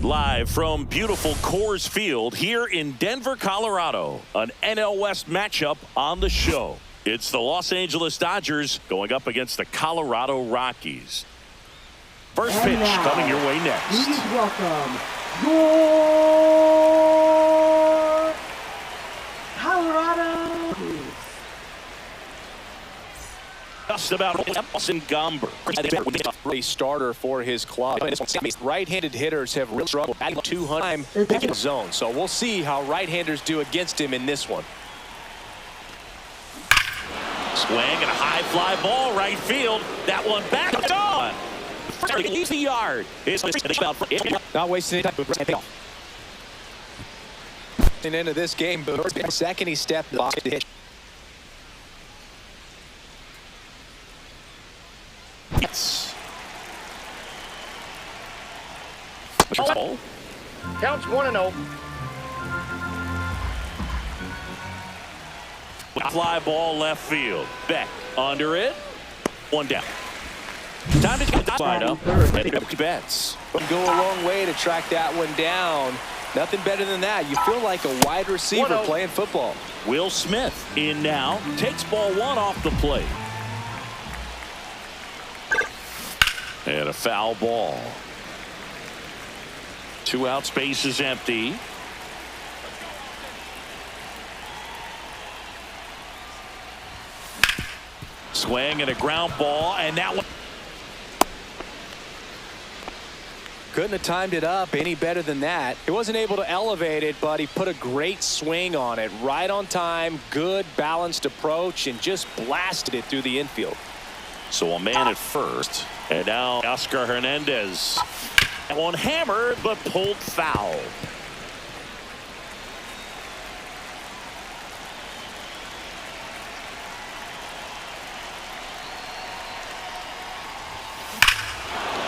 Live from beautiful Coors Field here in Denver, Colorado, an NL West matchup on the show. It's the Los Angeles Dodgers going up against the Colorado Rockies. First pitch coming your way next. Please welcome your Colorado. Just about Gomber. A starter for his club. Right-handed hitters have really struggled at 200 zone, so we'll see how right-handers do against him in this one. Swing and a high fly ball right field. That one back on. Leaves the yard. Not wasting any time. Into this game, but second he stepped the box to hit. Counts 1-0. Fly ball left field. Beck under it. One down. Time to get the line up. Bets. Go a long way to track that one down. Nothing better than that. You feel like a wide receiver playing football. Will Smith in now. Takes ball one off the plate. And a foul ball. 2 out, space is empty. Swing and a ground ball, and that one. Couldn't have timed it up any better than that. He wasn't able to elevate it, but he put a great swing on it. Right on time, good balanced approach, and just blasted it through the infield. So a man at first, and now Oscar Hernandez. That one hammered, but pulled foul.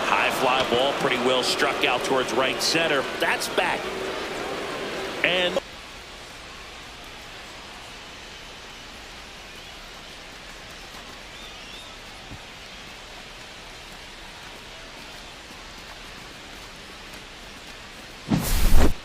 High fly ball, pretty well struck out towards right center. That's back. And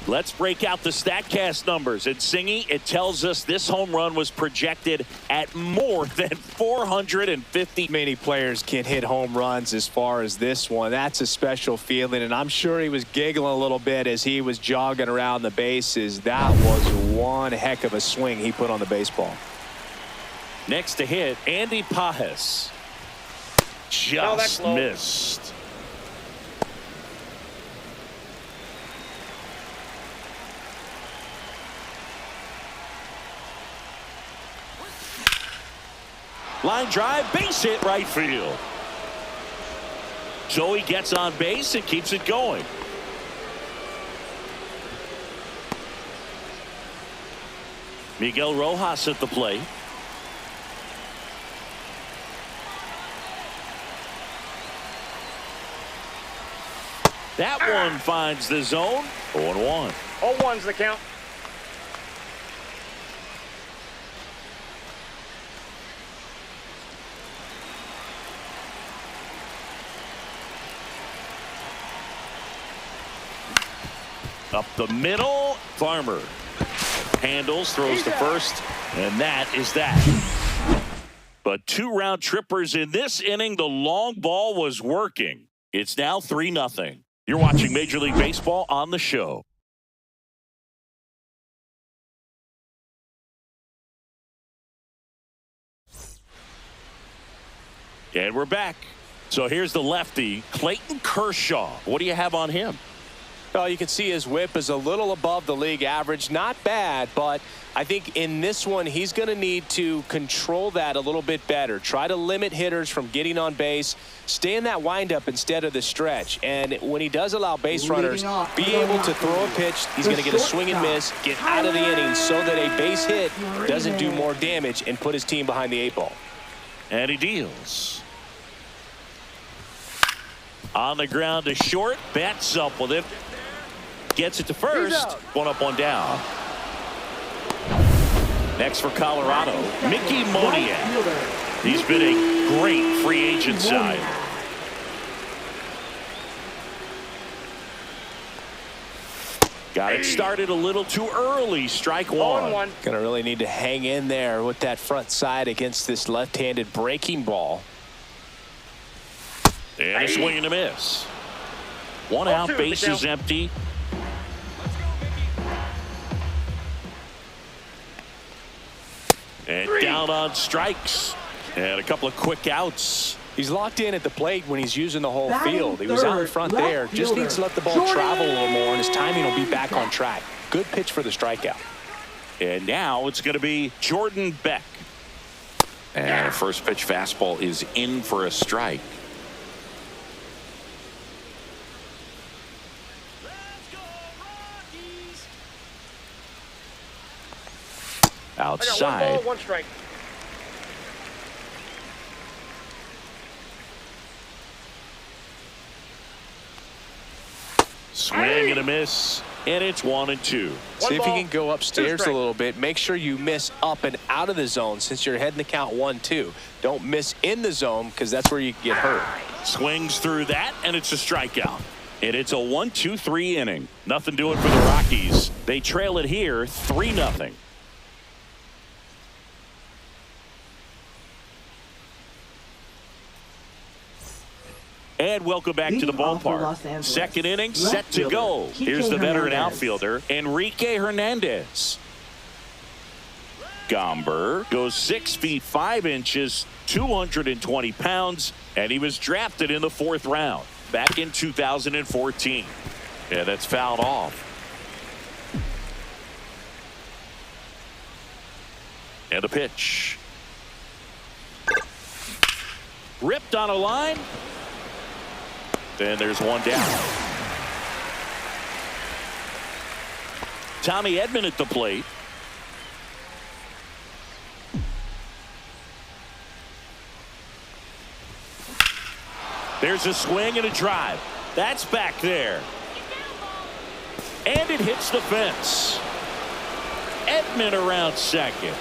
let's break out the StatCast numbers. And Singy, it tells us this home run was projected at more than 450. Many players can hit home runs as far as this one. That's a special feeling, and I'm sure he was giggling a little bit as he was jogging around the bases. That was one heck of a swing he put on the baseball. Next to hit, Andy Pajes. Just missed. Line drive, base hit right field. Joey gets on base and keeps it going. Miguel Rojas at the plate. That one finds the zone. 0-1. 0-1's the count. Up the middle, Farmer handles, throws to first, and that is that. But 2 round trippers in this inning. The long ball was working. It's now 3-0. You're watching Major League Baseball on the show. And we're back. So here's the lefty, Clayton Kershaw. What do you have on him? Well, you can see his whip is a little above the league average. Not bad, but I think in this one, he's going to need to control that a little bit better. Try to limit hitters from getting on base. Stay in that windup instead of the stretch. And when he does allow base runners, be able to throw a pitch. He's going to get a swing and miss, get out of the inning so that a base hit doesn't do more damage and put his team behind the 8 ball. And he deals. On the ground to short, bats up with it. Gets it to first. 1 up, 1 down. Next for Colorado, Mickey Moniak. He's been a great free agent sign. Got it started a little too early. Strike one. Gonna really need to hang in there with that front side against this left-handed breaking ball. And a swing and a miss. One out, base is empty. And down on strikes. And a couple of quick outs. He's locked in at the plate when he's using the whole Batting field. He was out in front left there. Just fielder, needs to let the ball Jordan travel a little more, and his timing will be back on track. Good pitch for the strikeout. And now it's going to be Jordan Beck. And first pitch fastball is in for a strike. Outside. One strike. Swing and a miss. And it's 1-2. See if you can go upstairs a little bit. Make sure you miss up and out of the zone since you're heading the count 1-2. Don't miss in the zone because that's where you get hurt. Swings through that, and it's a strikeout. And it's a 1-2-3 inning. Nothing doing for the Rockies. They trail it here 3-0. And welcome back to the ballpark. Second inning set to go. Here's the veteran outfielder, Enrique Hernandez. Gomber goes 6 feet 5 inches, 220 pounds, and he was drafted in the 4th round back in 2014. And that's fouled off. And a pitch. Ripped on a line. And there's one down. Tommy Edman at the plate. There's a swing and a drive. That's back there. And it hits the fence. Edman around second.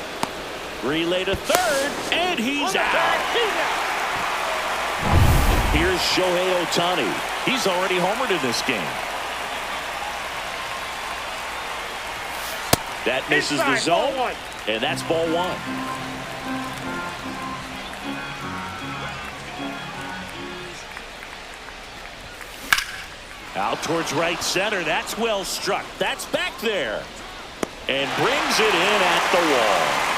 Relay to third, and he's out. Here's Shohei Ohtani. He's already homered in this game. That misses the zone, and that's ball one. Out towards right center. That's well struck. That's back there. And brings it in at the wall.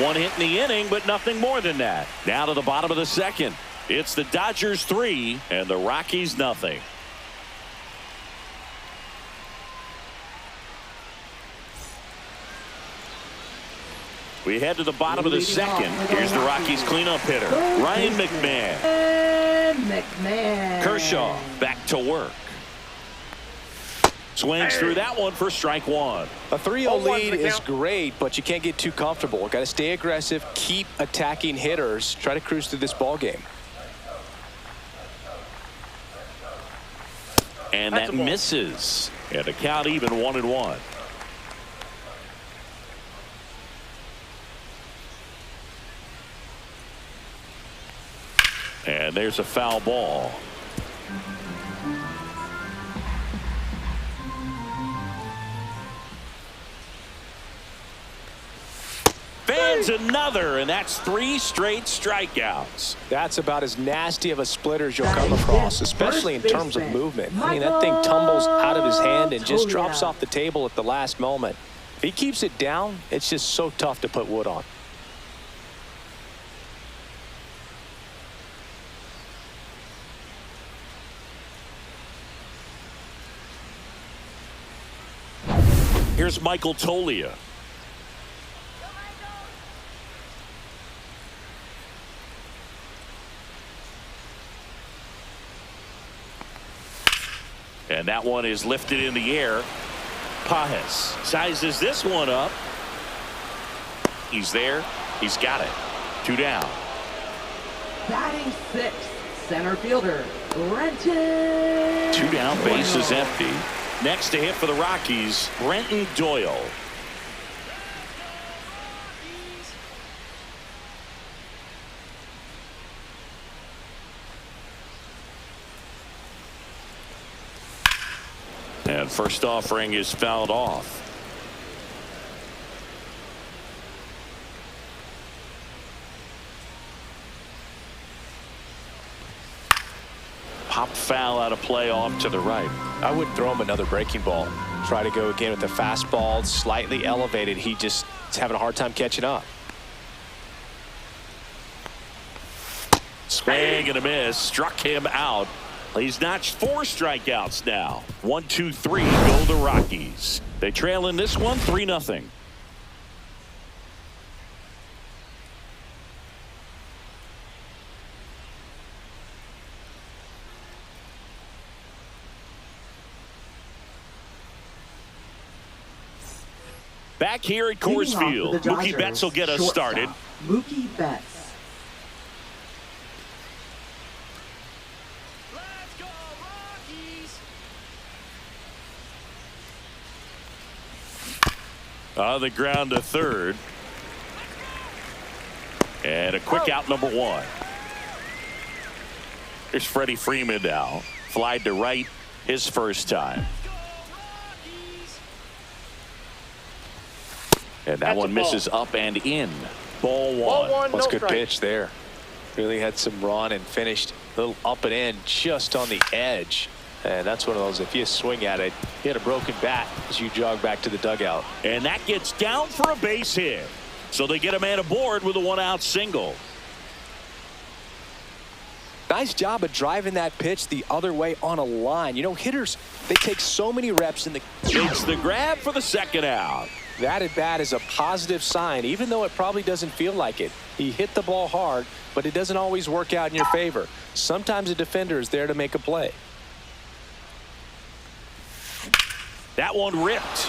One hit in the inning, but nothing more than that. Now to the bottom of the second. It's the Dodgers 3 and the Rockies nothing. We head to the bottom of the second. Here's the Rockies cleanup hitter, Ryan McMahon. Kershaw back to work. Swings through that one for strike one. A 3-0 lead is great, but you can't get too comfortable. Got to stay aggressive, keep attacking hitters, try to cruise through this ball game. And that misses. And the count even 1-1. And there's a foul ball. Fans another, and that's 3 straight strikeouts. That's about as nasty of a splitter as you'll come across, especially in terms of movement. I mean, that thing tumbles out of his hand and just drops off the table at the last moment. If he keeps it down, it's just so tough to put wood on. Here's Michael Toglia. And that one is lifted in the air. Pajes sizes this one up. He's there. He's got it. 2 down. Batting 6th, center fielder, Brenton. 2 down, base is empty. Next to hit for the Rockies, Brenton Doyle. And first offering is fouled off. Pop foul out of play off to the right. I would throw him another breaking ball. Try to go again with the fastball, slightly elevated. He just is having a hard time catching up. Swing and a miss. Struck him out. He's notched 4 strikeouts now. 1, 2, 3 go the Rockies. They trail in this one 3-0. Back here at Coors Field, Mookie Betts will get us started. Mookie Betts. Let's go, Rockies! On the ground to third. And a quick out, number 1. Here's Freddie Freeman now. Flied to right his first time. And that one misses up and in. Ball 1. That's a good pitch there. Really had some run and finished a little up and in just on the edge. And that's one of those, if you swing at it, you had a broken bat as you jog back to the dugout. And that gets down for a base hit. So they get a man aboard with a 1-out single. Nice job of driving that pitch the other way on a line. You know, hitters, they take so many reps in the... Makes the grab for the second out. That at bat is a positive sign, even though it probably doesn't feel like it. He hit the ball hard, but it doesn't always work out in your favor. Sometimes a defender is there to make a play. That one ripped.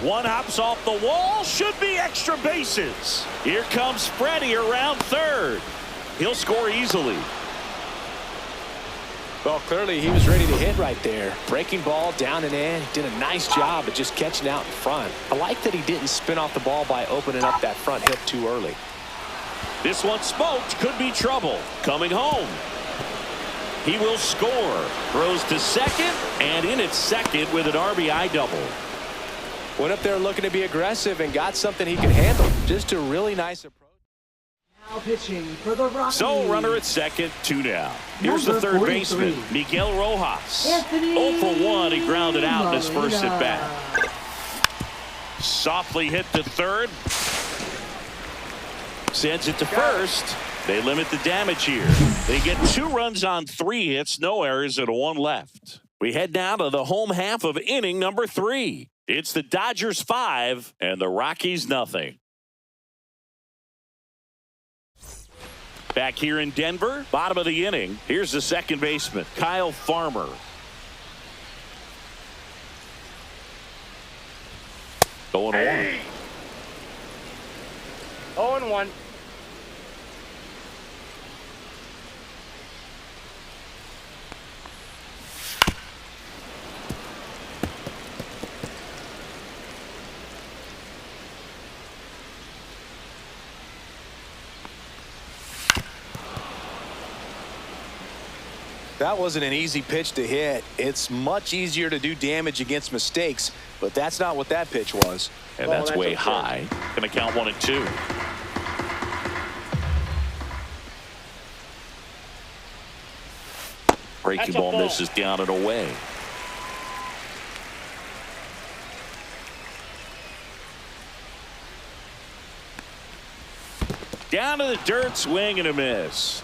One hops off the wall. Should be extra bases. Here comes Freddie around third. He'll score easily. Well, clearly he was ready to hit right there. Breaking ball down and in. He did a nice job of just catching out in front. I like that he didn't spin off the ball by opening up that front hip too early. This one smoked. Could be trouble. Coming home. He will score. Throws to second and in at second with an RBI double. Went up there looking to be aggressive and got something he could handle. Just a really nice approach. Now pitching for the Rockies. So runner at second, 2 down. Here's the third baseman, Miguel Rojas. 0 for 1. He grounded out in his first at bat. Softly hit to third. Sends it to first. They limit the damage here. They get 2 runs on 3 hits, no errors, and 1 left. We head now to the home half of inning number 3. It's the Dodgers 5 and the Rockies nothing. Back here in Denver, bottom of the inning. Here's the second baseman, Kyle Farmer. Going 1. 0-1. That wasn't an easy pitch to hit. It's much easier to do damage against mistakes, but that's not what that pitch was. And that's way high. Going to count 1 and 2. Breaking ball misses down and away. Down to the dirt, swing and a miss.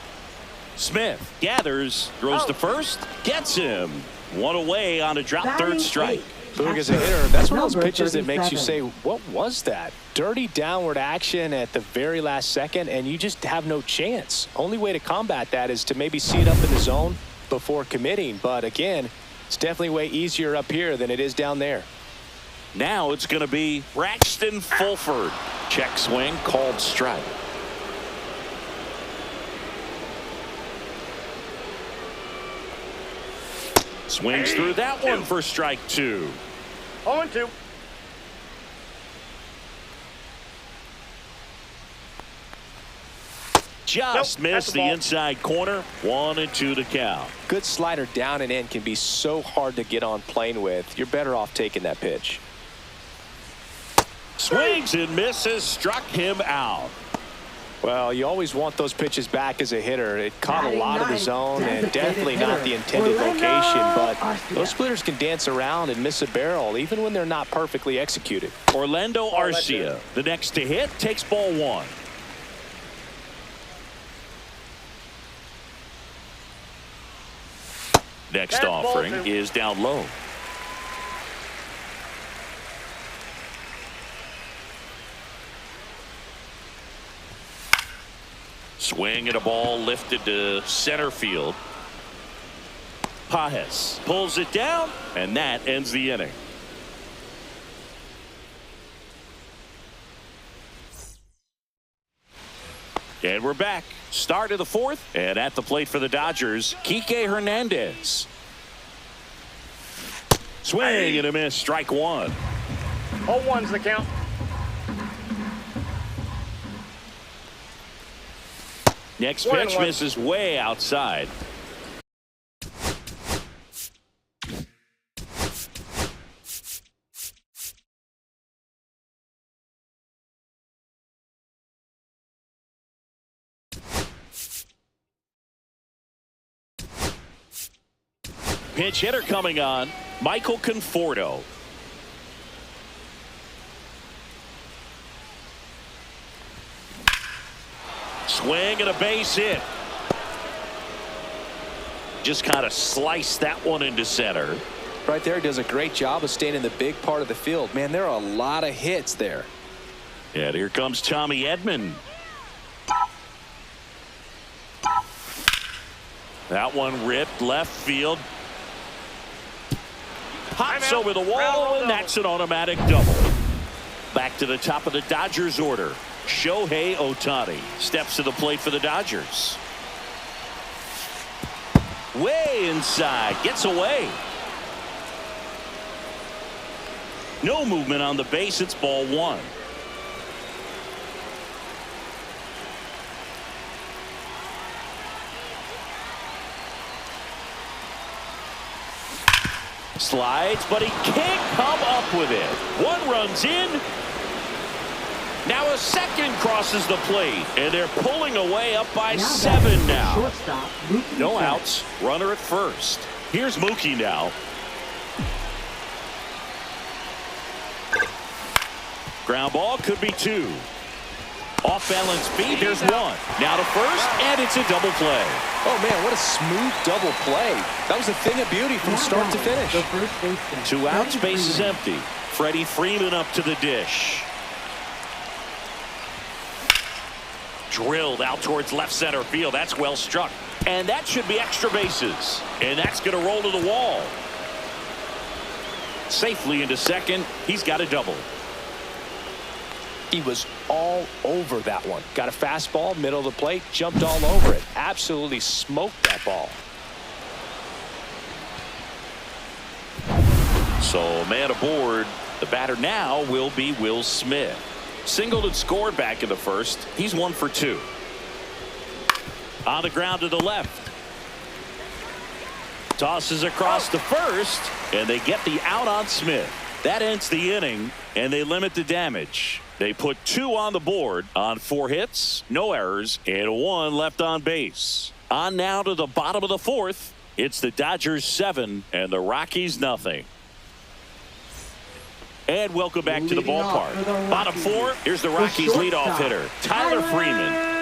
Smith gathers, throws to first, gets him. 1 away on a drop third strike. Boog as a hitter, that's one of those pitches that makes you say, what was that? Dirty downward action at the very last second, and you just have no chance. Only way to combat that is to maybe see it up in the zone before committing. But again, it's definitely way easier up here than it is down there. Now it's going to be Braxton Fulford. Check swing, called strike. Swings through that one for strike 2. 0-2. just Nope, missed that's the a ball. inside corner. 1-2 to count. Good slider down and in can be so hard to get on plane with. You're better off taking that pitch. Swings and misses, struck him out. Well, you always want those pitches back as a hitter. It caught a lot of the zone and definitely not the intended location, but those splitters can dance around and miss a barrel even when they're not perfectly executed. Orlando Arcia, the next to hit, takes ball one. Next That's ball offering two. is down low. Swing and a ball lifted to center field. Pajes pulls it down, and that ends the inning. And we're back. Start of the fourth, and at the plate for the Dodgers, Kike Hernandez. Swing and a miss, strike one. 0-1's the count. Next 1-1. pitch misses way outside. Pinch hitter coming on, Michael Conforto. Swing and a base hit. Just kind of sliced that one into center. Right there, does a great job of staying in the big part of the field. Man, there are a lot of hits there. And here comes Tommy Edman. That one ripped left field. Pops over the wall, and that's an automatic double. Back to the top of the Dodgers order. Shohei Ohtani steps to the plate for the Dodgers. Way inside, gets away. No movement on the base, it's ball one. Slides, but he can't come up with it. One runs in. Now a second crosses the plate, and they're pulling away up by 7 now. Shortstop, Mookie No Betts. outs, runner at first. Here's Mookie now. Ground ball, could be 2. Off balance feed, there's 1. Now to first, and it's a double play. Oh, man, what a smooth double play. That was a thing of beauty from start to finish. The first baseman, 2 outs, Freddie base is Freeman. empty. Freddie Freeman up to the dish. Drilled out towards left center field. That's well struck. And that should be extra bases. And that's going to roll to the wall. Safely into second. He's got a double. He was all over that one. Got a fastball, middle of the plate, jumped all over it. Absolutely smoked that ball. So man aboard. The batter now will be Will Smith. Singled and scored back in the first. He's 1 for 2. On the ground to the left. Tosses across to first, and they get the out on Smith. That ends the inning, and they limit the damage. They put 2 on the board on 4 hits, no errors, and 1 left on base. On now to the bottom of the fourth. It's the Dodgers 7 and the Rockies nothing. And welcome back to the Leading off for the ballpark. Bottom Rockies, 4, here's the the Rockies leadoff shortstop, hitter, Tyler Freeman.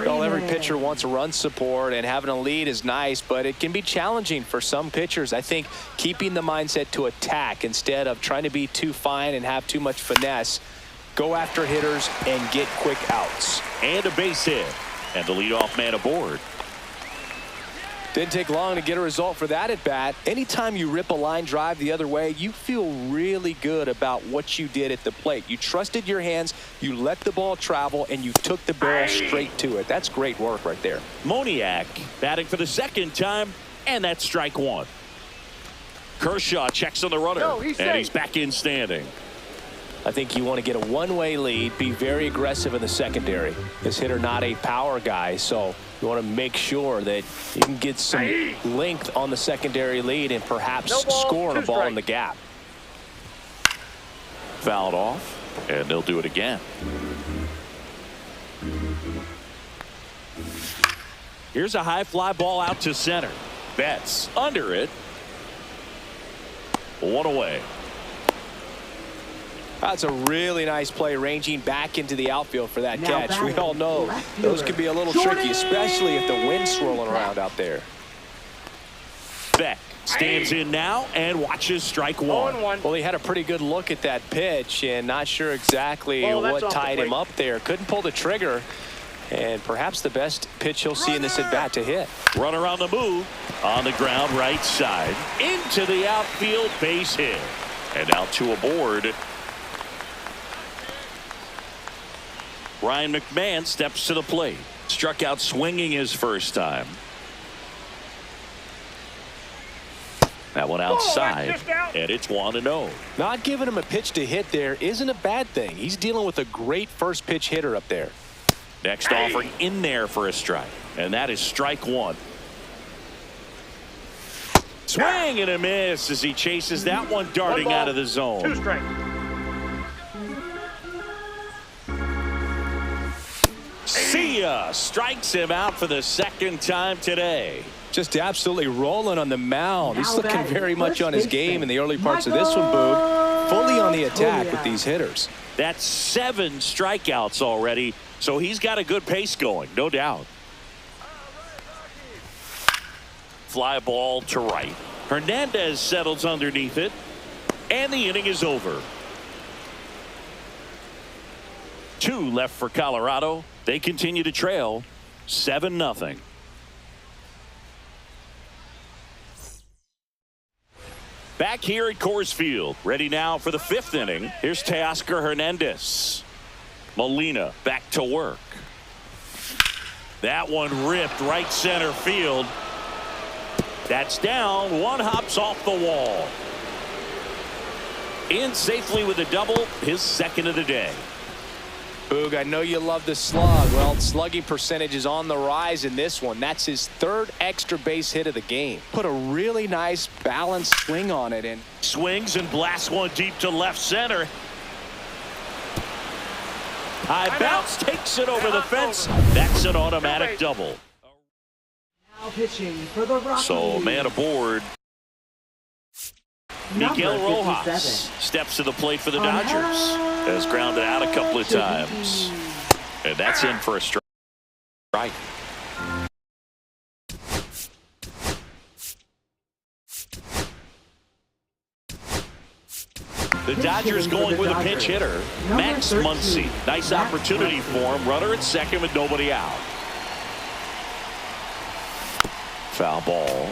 Well, every pitcher wants a run support, and having a lead is nice, but it can be challenging for some pitchers. I think keeping the mindset to attack instead of trying to be too fine and have too much finesse. Go after hitters and get quick outs. And a base hit. And the leadoff man aboard. Didn't take long to get a result for that at bat. Anytime you rip a line drive the other way, you feel really good about what you did at the plate. You trusted your hands, you let the ball travel, and you took the barrel straight to it. That's great work right there. Moniak batting for the second time, and that's strike 1. Kershaw checks on the runner, No, he's and safe. he's back in standing. I think you want to get a one-way lead, be very aggressive in the secondary. This hitter not a power guy, so you want to make sure that you can get some length on the secondary lead and perhaps score a ball in the gap. Fouled off, and they'll do it again. Here's a high fly ball out to center. Betts under it. One away. That's a really nice play, ranging back into the outfield for that catch. We all know those can be a little tricky, especially if the wind's swirling around out there. Beck stands in now and watches strike one. Well, he had a pretty good look at that pitch and not sure exactly what tied him up there. Couldn't pull the trigger, and perhaps the best pitch he'll see in this at-bat to hit. Runner on the move, on the ground right side, into the outfield, base hit. And now two aboard. Ryan McMahon steps to the plate. Struck out swinging his first time. That one outside, and it's 1-0. Not giving him a pitch to hit there isn't a bad thing. He's dealing with a great first pitch hitter up there. Next offering in there for a strike, and that is strike one. Swing and a miss as he chases that one darting out of the zone. 2 strikes. See ya. Strikes him out for the second time today. Just absolutely rolling on the mound. He's looking very much on his game in the early parts of this one, Boog. Fully on the attack with these hitters. That's 7 strikeouts already, so he's got a good pace going, no doubt. Fly ball to right. Hernandez settles underneath it, and the inning is over. 2 left for Colorado. They continue to trail 7-0. Back here at Coors Field, ready now for the 5th inning. Here's Teoscar Hernandez. Molina back to work. That one ripped right center field. That's down. One hops off the wall. In safely with a double, his second of the day. Boog, I know you love the slug. Well, slugging percentage is on the rise in this one. That's his 3rd extra base hit of the game. Put a really nice balanced swing on it and swings and blasts one deep to left center. High bounce, takes it over the fence. That's an automatic double. Now pitching for the Rockies. So man aboard. Miguel Number Rojas 57. steps to the plate for the Dodgers. Has grounded out a couple of times. And that's in for a strike. The Dodgers going with a pinch hitter, Max Muncy. Nice opportunity for him. Runner at second with nobody out. Foul ball.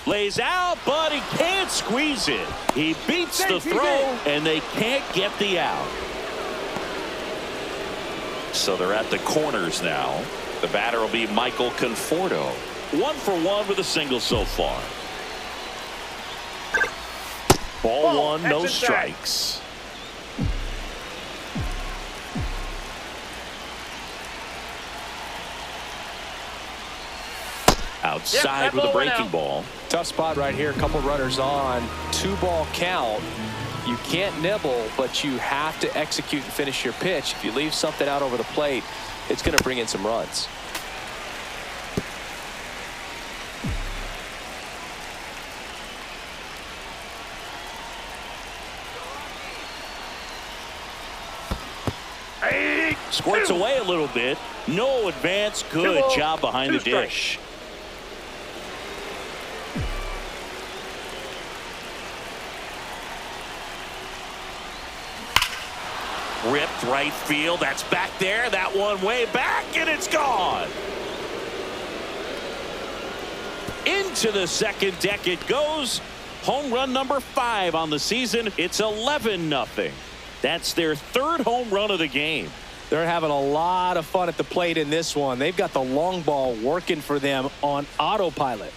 Lays out, but he can't squeeze it. He beats the throw, and they can't get the out. So they're at the corners now. The batter will be Michael Conforto. 1 for 1 with a single so far. Ball 1, no strikes. Outside with a breaking ball. Tough spot right here. A couple runners on. 2-ball count. You can't nibble, but you have to execute and finish your pitch. If you leave something out over the plate, it's going to bring in some runs. Squirts away a little bit. No advance. Good job behind the dish. Ripped right field. That's back there. That one way back, and it's gone. Into the second deck it goes. Home run number 5 on the season. It's 11-0. That's their third home run of the game. They're having a lot of fun at the plate in this one. They've got the long ball working for them on autopilot.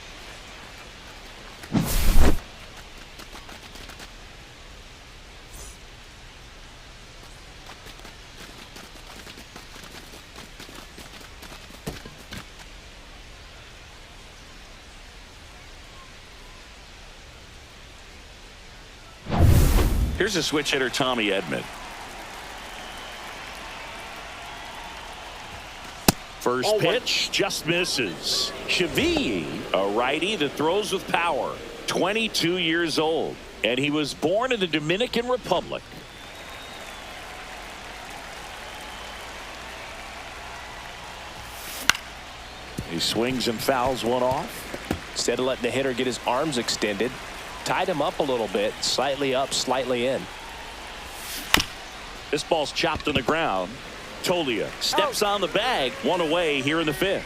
Here's a switch hitter, Tommy Edman. First pitch just misses. Chevy, a righty that throws with power, 22 years old, and he was born in the Dominican Republic. He swings and fouls one off. Instead of letting the hitter get his arms extended, tied him up a little bit, slightly up, slightly in. This ball's chopped on the ground. Tolia steps on the bag, one away here in the fifth.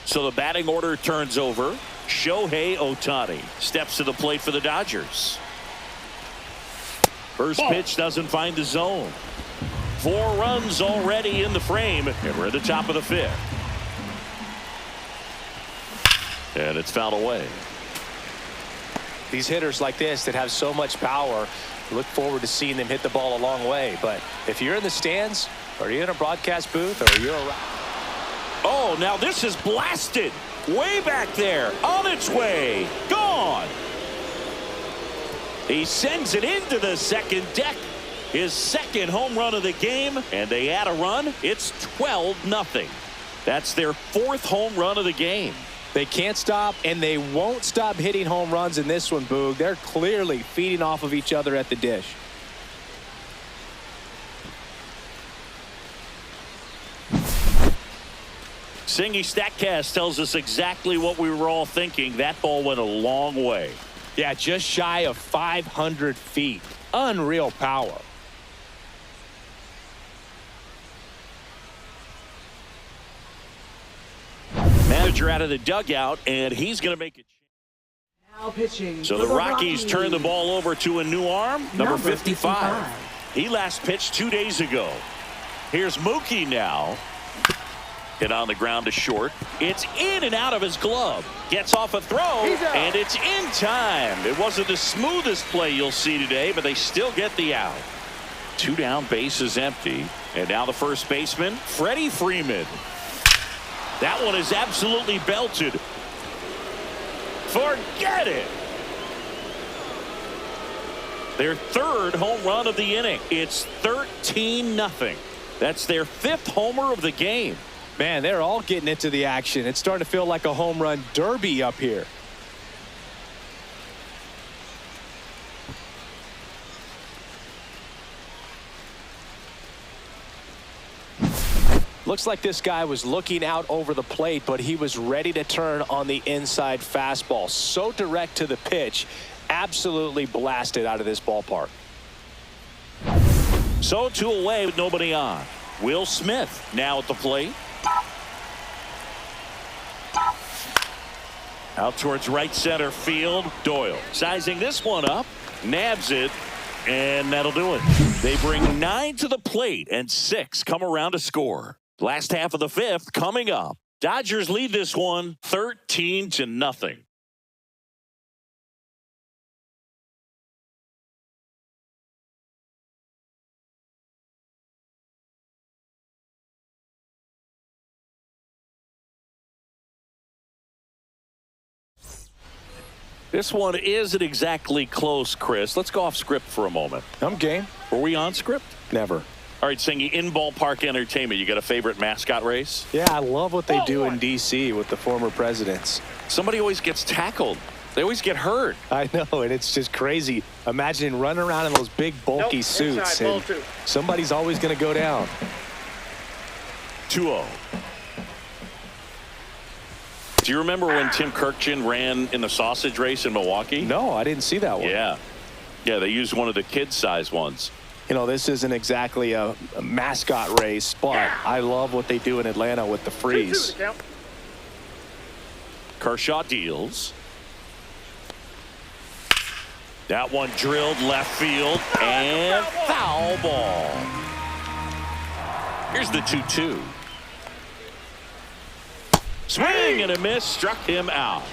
So the batting order turns over. Shohei Ohtani steps to the plate for the Dodgers. First pitch doesn't find the zone. 4 runs already in the frame, and we're at the top of the fifth. And it's fouled away. These hitters like this that have so much power, look forward to seeing them hit the ball a long way. But if you're in the stands, or you're in a broadcast booth, or you're around. Oh, now this is blasted. Way back there. On its way. Gone. He sends it into the second deck. His second home run of the game. And they add a run. It's 12-0. That's their 4th home run of the game. They can't stop, and they won't stop hitting home runs in this one, Boog. They're clearly feeding off of each other at the dish. Singy Statcast tells us exactly what we were all thinking. That ball went a long way. Yeah, just shy of 500 feet. Unreal power. Manager out of the dugout, and he's going to make it. Now pitching. So the Rockies turn the ball over to a new arm, number 55. He last pitched 2 days ago. Here's Mookie now. Hit on the ground to short. It's in and out of his glove. Gets off a throw, and it's in time. It wasn't the smoothest play you'll see today, but they still get the out. 2 down, bases empty. And now the first baseman, Freddie Freeman. That one is absolutely belted. Forget it. Their 3rd home run of the inning. It's 13-0. That's their 5th homer of the game. Man, they're all getting into the action. It's starting to feel like a home run derby up here. Looks like this guy was looking out over the plate, but he was ready to turn on the inside fastball. So direct to the pitch, absolutely blasted out of this ballpark. So 2 away with nobody on. Will Smith now at the plate. Out towards right center field. Doyle sizing this one up, nabs it, and that'll do it. They bring 9 to the plate, and 6 come around to score. Last half of the 5th coming up. Dodgers lead this one 13-0. This one isn't exactly close, Chris. Let's go off script for a moment. I'm game. Were we on script? Never. All right, Singy, in ballpark entertainment, you got a favorite mascot race? Yeah, I love what they do in D.C. with the former presidents. Somebody always gets tackled. They always get hurt. I know, and it's just crazy. Imagine running around in those big, bulky suits, and somebody's always going to go down. 2-0. Do you remember when Tim Kirkjian ran in the sausage race in Milwaukee? No, I didn't see that one. Yeah. Yeah, they used one of the kid-size ones. You know, this isn't exactly a mascot race, but I love what they do in Atlanta with the freeze. Kershaw deals. That one drilled left field and foul ball. Here's the 2-2. Swing and a miss, struck him out.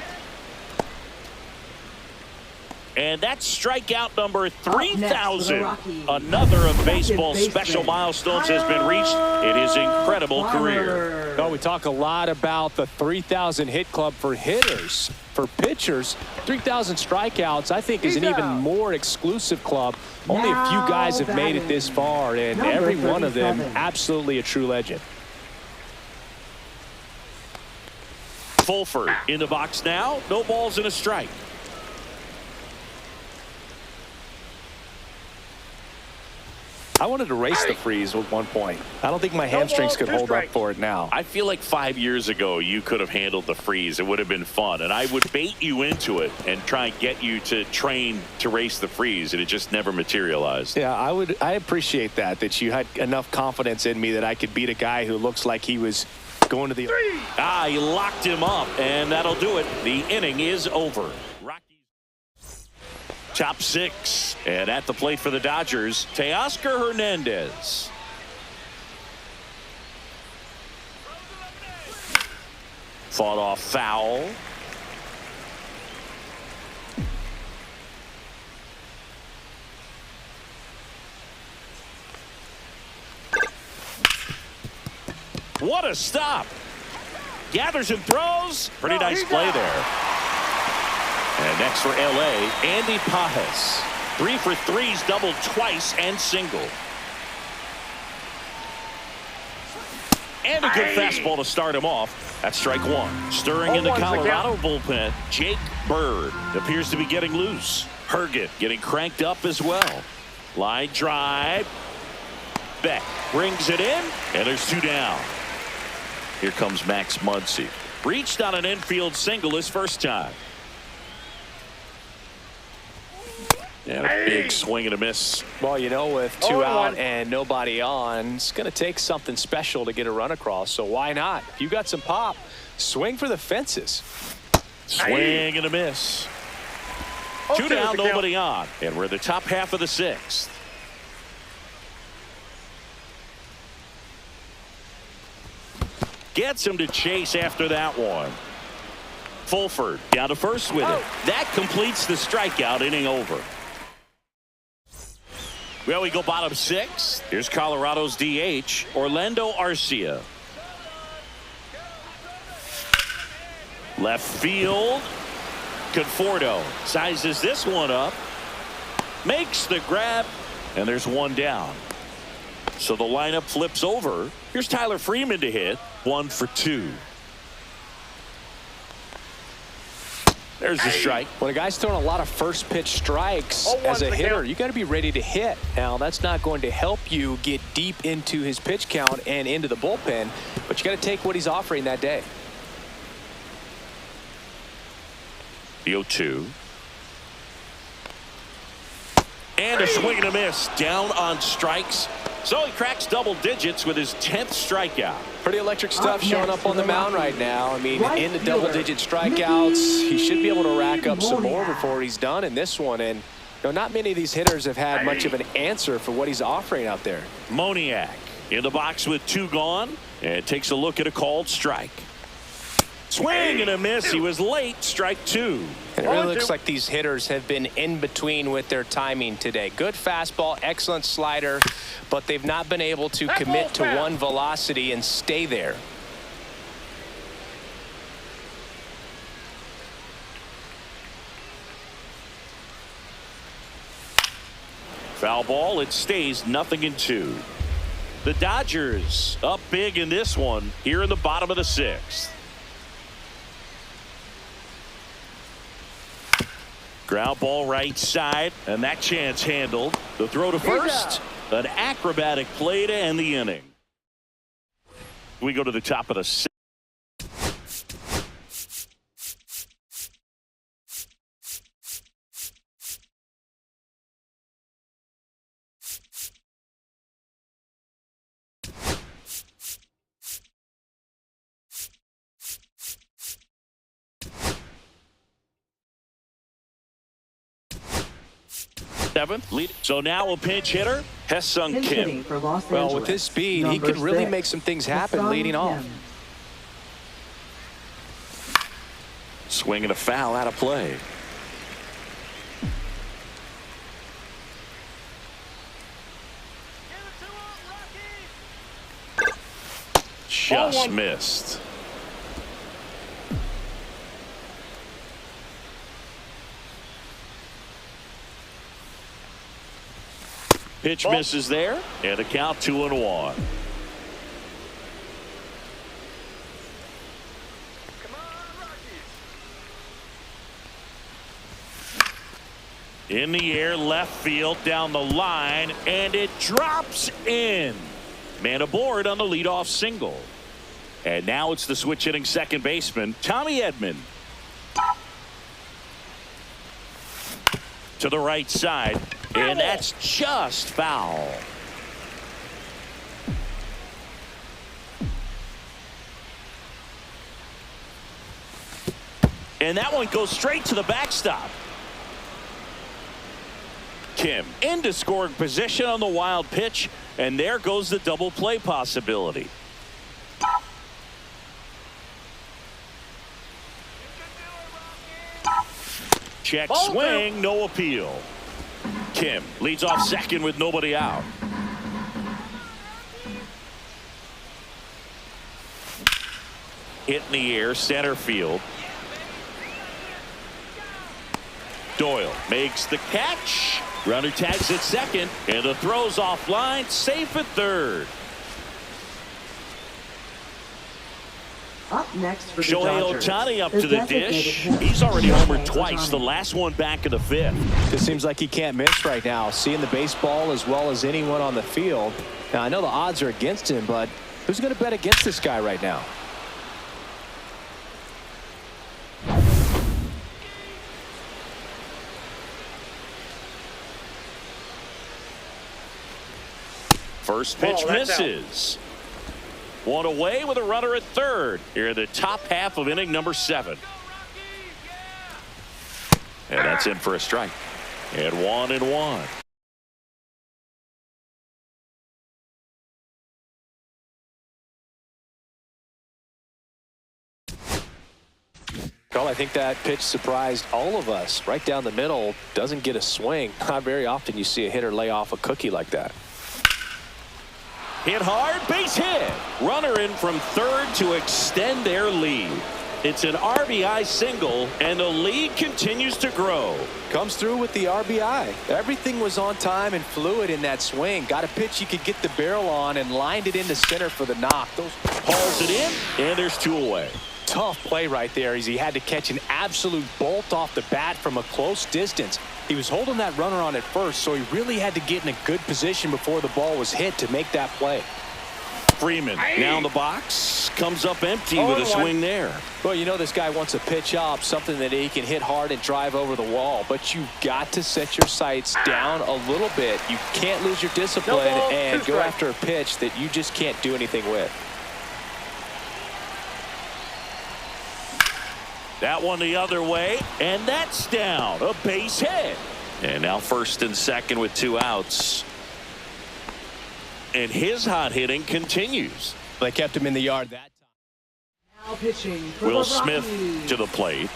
And that's strikeout number 3,000. Another of baseball's special milestones has been reached in his incredible career. Oh, we talk a lot about the 3,000 hit club for hitters. For pitchers, 3,000 strikeouts, I think, is an even more exclusive club. Only a few guys have made it this far, and every one of them absolutely a true legend. Fulford in the box now. No balls and a strike. I wanted to race the freeze at one point. I don't think my hamstrings could hold up for it now. I feel like 5 years ago you could have handled the freeze. It would have been fun, and I would bait you into it and try and get you to train to race the freeze, and it just never materialized. Yeah, I appreciate that you had enough confidence in me that I could beat a guy who looks like he was going to the... He locked him up, and that'll do it. The inning is over. Rockies top 6, and at the plate for the Dodgers, Teoscar Hernandez. Fought off foul. What a stop. Gathers and throws. Pretty nice play there. And next for L.A., Andy Pajes. 3 for 3s, doubled twice and single. And a good fastball to start him off. That's strike 1. Stirring in the Colorado bullpen, Jake Bird appears to be getting loose. Herget getting cranked up as well. Line drive. Beck brings it in, and there's 2 down. Here comes Max Muncy. Reached on an infield single his first time. And a big swing and a miss. Well, you know, with 2 out and nobody on, it's going to take something special to get a run across. So why not? If you got some pop, swing for the fences. Swing and a miss. 2 down, nobody on. And we're in the top half of the 6th. Gets him to chase after that one. Fulford down to first with it. That completes the strikeout, inning over. Well, we go bottom 6. Here's Colorado's DH, Orlando Arcia. Left field. Conforto sizes this one up. Makes the grab. And there's 1 down. So the lineup flips over. Here's Tyler Freeman to hit. 1 for 2. There's the strike. When a guy's throwing a lot of first pitch strikes as a hitter, you got to be ready to hit. Now, that's not going to help you get deep into his pitch count and into the bullpen, but you got to take what he's offering that day. The 0-2. And a swing and a miss. Down on strikes. So he cracks double digits with his 10th strikeout. Pretty electric stuff showing up on the mound right now. I mean, in the double-digit strikeouts, he should be able to rack up some more before he's done in this one. And you know, not many of these hitters have had much of an answer for what he's offering out there. Moniak in the box with 2 gone, and takes a look at a called strike. Swing and a miss. He was late. Strike 2. It really looks like these hitters have been in between with their timing today. Good fastball, excellent slider, but they've not been able to commit to one velocity and stay there. Foul ball. It stays 0-2. The Dodgers up big in this one here in the bottom of the 6th. Ground ball right side, and that chance handled. The throw to first. An acrobatic play to end the inning. We go to the top of the 6th. Seventh lead. So now a pinch hitter, Hesung Pinch hitting Kim. for Los Well, Angeles. with his speed, he Number could really 6, make some things happen Hesung leading off. Kim. Swinging a foul out of play. Just missed. Pitch misses there, and a count 2-1. In the air, left field, down the line, and it drops in. Man aboard on the leadoff single. And now it's the switch hitting second baseman, Tommy Edman. To the right side, and that's just foul. And that one goes straight to the backstop. Kim into scoring position on the wild pitch, and there goes the double play possibility. Check swing, no appeal. Kim leads off second with nobody out. Hit in the air, center field. Doyle makes the catch. Runner tags at second, and the throw's offline, safe at third. Up next for the Shohei Dodgers, Ohtani up the to the designated dish. hitter, He's already Shohei homered twice, Ohtani. the last one back in the fifth. It seems like he can't miss right now, seeing the baseball as well as anyone on the field. Now, I know the odds are against him, but who's going to bet against this guy right now? First pitch misses. One away with a runner at third. Here in the top half of inning number 7. And that's in for a strike. And 1-1. Carl, I think that pitch surprised all of us. Right down the middle, doesn't get a swing. Not very often you see a hitter lay off a cookie like that. Hit hard, base hit. Runner in from third to extend their lead. It's an RBI single, and the lead continues to grow. Comes through with the RBI. Everything was on time and fluid in that swing. Got a pitch he could get the barrel on and lined it into center for the knock. Hauls it in, and there's 2 away. Tough play right there as he had to catch an absolute bolt off the bat from a close distance. He was holding that runner on at first, so he really had to get in a good position before the ball was hit to make that play. Freeman now in the box, comes up empty with a swing there. Well, you know this guy wants a pitch up, something that he can hit hard and drive over the wall, but you've got to set your sights down a little bit. You can't lose your discipline and go after a pitch that you just can't do anything with. That one the other way, and that's down. A base hit. And now first and second with 2 outs. And his hot hitting continues. They kept him in the yard that time. Now pitching for Will the Smith Rockies, to the plate.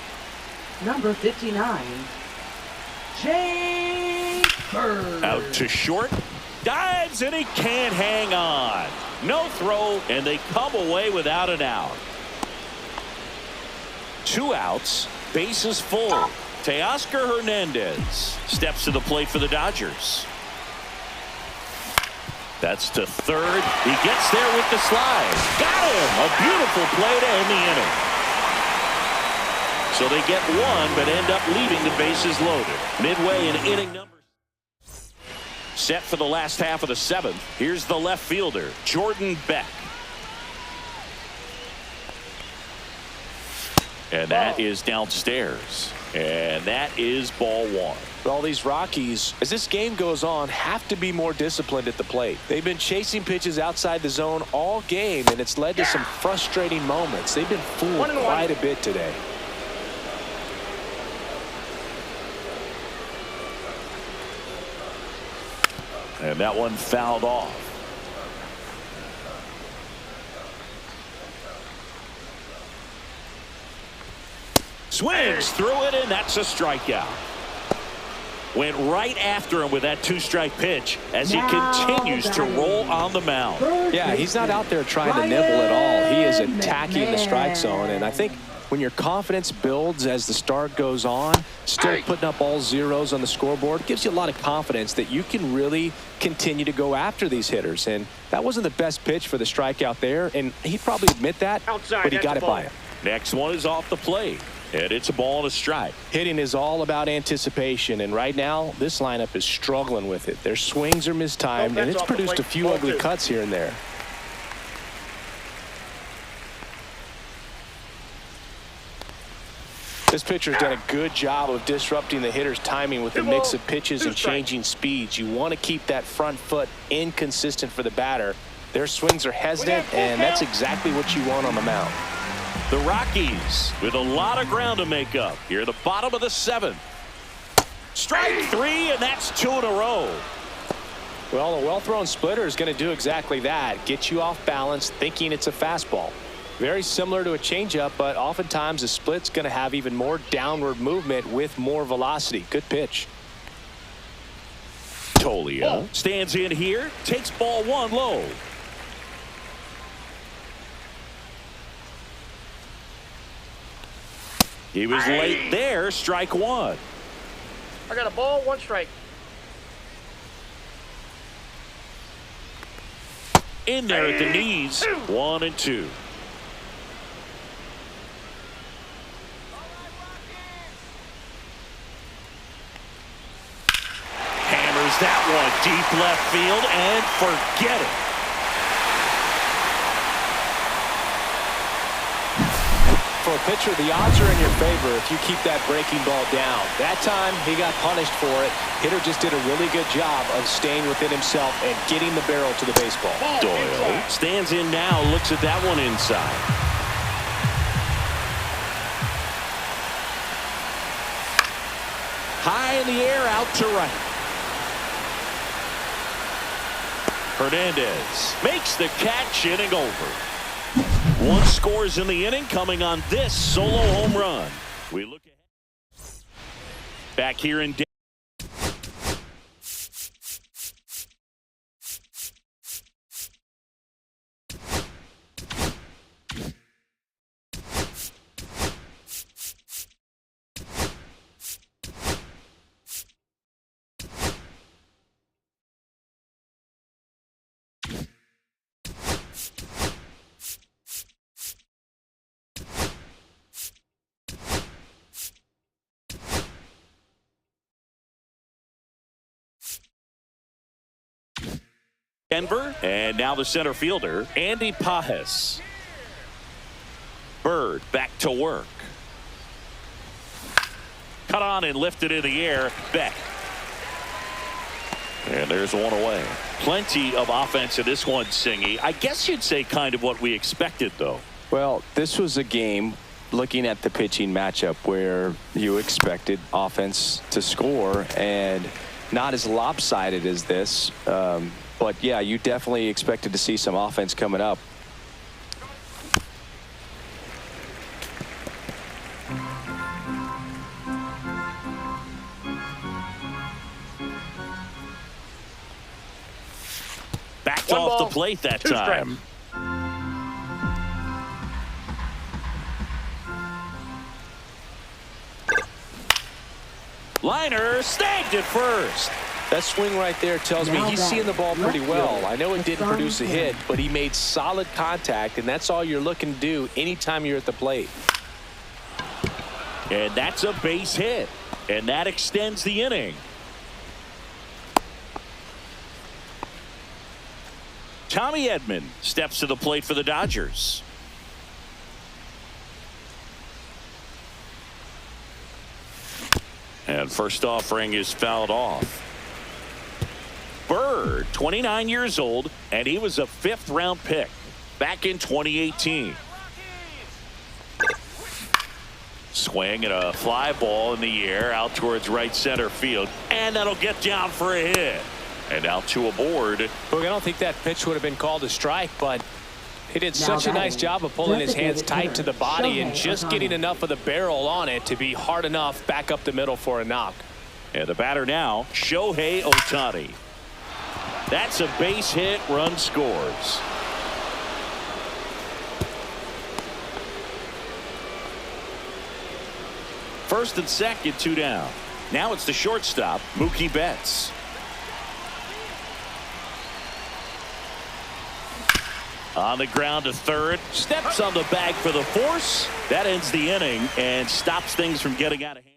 number 59, Jay Bird. Out to short. Dives, and he can't hang on. No throw, and they come away without an out. 2 outs, bases full. Teoscar Hernandez steps to the plate for the Dodgers. That's to third. He gets there with the slide. Got him! A beautiful play to end the inning. So they get 1, but end up leaving the bases loaded. Midway in inning number. Set for the last half of the 7th. Here's the left fielder, Jordan Beck. And that is downstairs. And that is ball 1. All these Rockies, as this game goes on, have to be more disciplined at the plate. They've been chasing pitches outside the zone all game, and it's led to some frustrating moments. They've been fooled quite a bit today. And that one fouled off. Swings through it, and that's a strikeout. Went right after him with that two-strike pitch as he continues to roll on the mound. Yeah, he's not out there trying to nibble at all. He is attacking the strike zone, and I think when your confidence builds as the start goes on, still putting up all zeros on the scoreboard gives you a lot of confidence that you can really continue to go after these hitters. And that wasn't the best pitch for the strikeout there, and he'd probably admit that, but he got it by him. Next one is off the plate, and it's a ball and a strike. Hitting is all about anticipation, and right now this lineup is struggling with it. Their swings are mistimed, and it's produced a few ugly cuts here and there. This pitcher's done a good job of disrupting the hitter's timing with the mix of pitches and changing speeds. You want to keep that front foot inconsistent for the batter. Their swings are hesitant, and that's exactly what you want on the mound. The Rockies with a lot of ground to make up. Here at the bottom of the seventh. Strike three, and that's two in a row. Well, a well-thrown splitter is going to do exactly that. Get you off balance, thinking it's a fastball. Very similar to a changeup, but oftentimes a split's going to have even more downward movement with more velocity. Good pitch. Tolia stands in here, takes ball one low. He was late there, strike one. I got a ball, one strike. In there at the knees, 1-2. Hammers that one deep left field and forget it. For a pitcher, the odds are in your favor if you keep that breaking ball down. That time, he got punished for it. Hitter just did a really good job of staying within himself and getting the barrel to the baseball. Doyle stands in now, looks at that one inside. High in the air, out to right. Hernandez makes the catch, inning over. One scores in the inning, coming on this solo home run. We look ahead. Back here in Denver, and now the center fielder, Andy Pajes. Bird back to work. Cut on and lifted in the air. Beck. And there's one away. Plenty of offense in this one, Singy. I guess you'd say kind of what we expected, though. Well, this was a game, looking at the pitching matchup, where you expected offense to score, and not as lopsided as this. But, yeah, you definitely expected to see some offense coming up. Backed off the plate that time. Liner snagged it first. That swing right there tells me he's seeing the ball pretty well. I know it didn't produce a hit, but he made solid contact, and that's all you're looking to do anytime you're at the plate. And that's a base hit, and that extends the inning. Tommy Edman steps to the plate for the Dodgers. And first offering is fouled off. Bird, 29 years old, and he was a 5th-round pick back in 2018. Swing and a fly ball in the air out towards right center field, and that'll get down for a hit. And now 2 aboard. Look, I don't think that pitch would have been called a strike, but he did such a nice job of pulling his hands tight to the body and just getting enough of the barrel on it to be hard enough back up the middle for a knock. And the batter now, Shohei Ohtani. That's a base hit, run scores. First and second, 2 down. Now it's the shortstop, Mookie Betts. On the ground to third, steps on the bag for the force. That ends the inning and stops things from getting out of hand.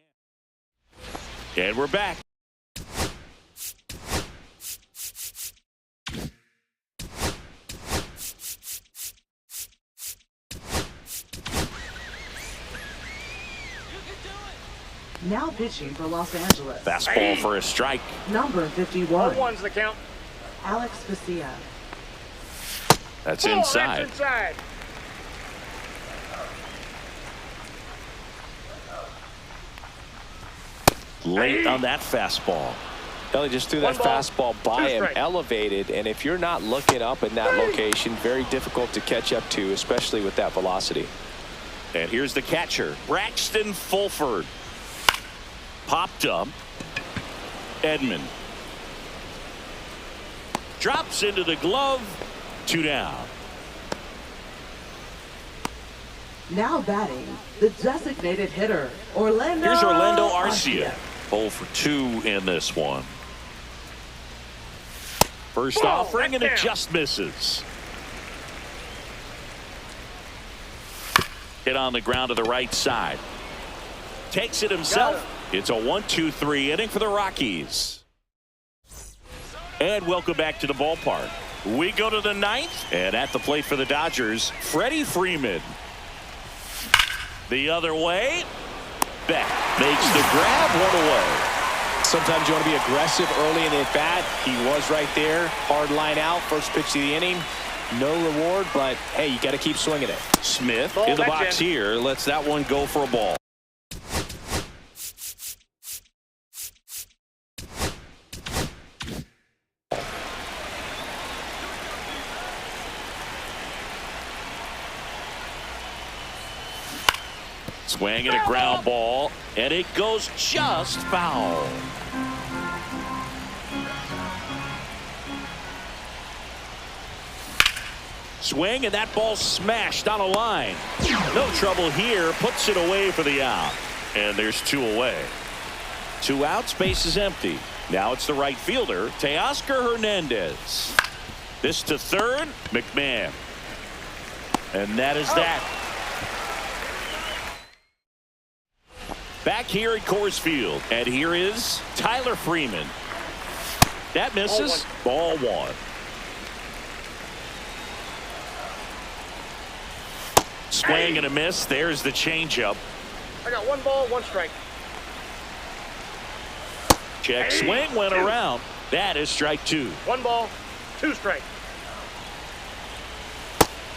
And we're back. Now pitching for Los Angeles. Fastball for a strike. Number 51. 1-1's the count. Alex Vesia. That's Ball, inside. That's inside. Late on that fastball. Ellie just threw that 1 ball, fastball 2 by him, strikes. elevated, and if you're not looking up in that location, very difficult to catch up to, especially with that velocity. And here's the catcher, Braxton Fulford. Popped up. Edman. Drops into the glove. 2 down. Now batting, the designated hitter, Orlando. Here's Orlando Arcia. 0 for 2 in this one. First Ball, offering, and it that's down. just misses. Hit on the ground to the right side. Takes it himself. It's a 1-2-3 inning for the Rockies. And welcome back to the ballpark. We go to the 9th, and at the plate for the Dodgers, Freddie Freeman. The other way. Beck makes the grab, 1 away. Sometimes you want to be aggressive early in the at-bat. He was right there. Hard line out. First pitch of the inning. No reward, but, hey, you got to keep swinging it. Smith Ball, in the that's box in. here. Lets that one go for a ball. Swing and a ground ball, and it goes just foul. Swing, and that ball smashed on a line. No trouble here, puts it away for the out. And there's 2 away. 2 outs, base is empty. Now it's the right fielder, Teoscar Hernandez. This to third, McMahon. And that is that. Back here at Coors Field, and here is Tyler Freeman. That misses. Ball 1. Swing and a miss. There's the changeup. I got 1 ball, 1 strike. Check swing, went around. That is strike 2. 1 ball, 2 strike.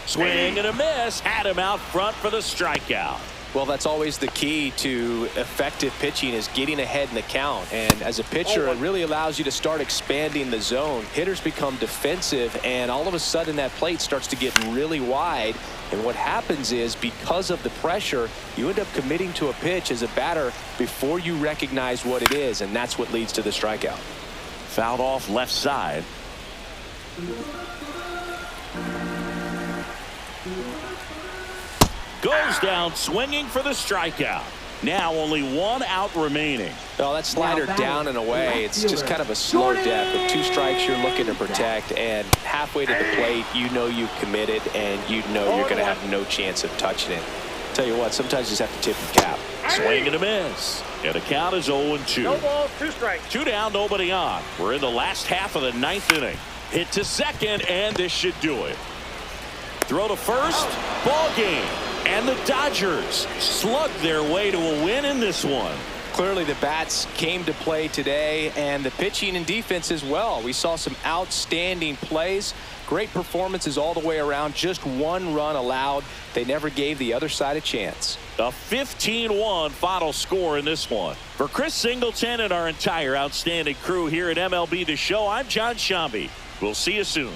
Swing and a miss. Had him out front for the strikeout. Well, that's always the key to effective pitching, is getting ahead in the count. And as a pitcher, it really allows you to start expanding the zone. Hitters become defensive, and all of a sudden that plate starts to get really wide. And what happens is, because of the pressure, you end up committing to a pitch as a batter before you recognize what it is, and that's what leads to the strikeout. Fouled off left side. Goes down swinging for the strikeout. Now only 1 out remaining. Oh, that slider down and away. It's just kind of a slow death. With 2 strikes, you're looking to protect, and halfway to the plate, you know you've committed, and you know you're going to have no chance of touching it. Tell you what, sometimes you just have to tip your cap. Swing and a miss. And the count is 0-2. No ball, 2 strikes. 2 down, nobody on. We're in the last half of the 9th inning. Hit to second, and this should do it. Throw to first, ball game. And the Dodgers slug their way to a win in this one. Clearly the bats came to play today, and the pitching and defense as well. We saw some outstanding plays. Great performances all the way around. Just one run allowed. They never gave the other side a chance. A 15-1 final score in this one. For Chris Singleton and our entire outstanding crew here at MLB The Show, I'm John Shambi. We'll see you soon.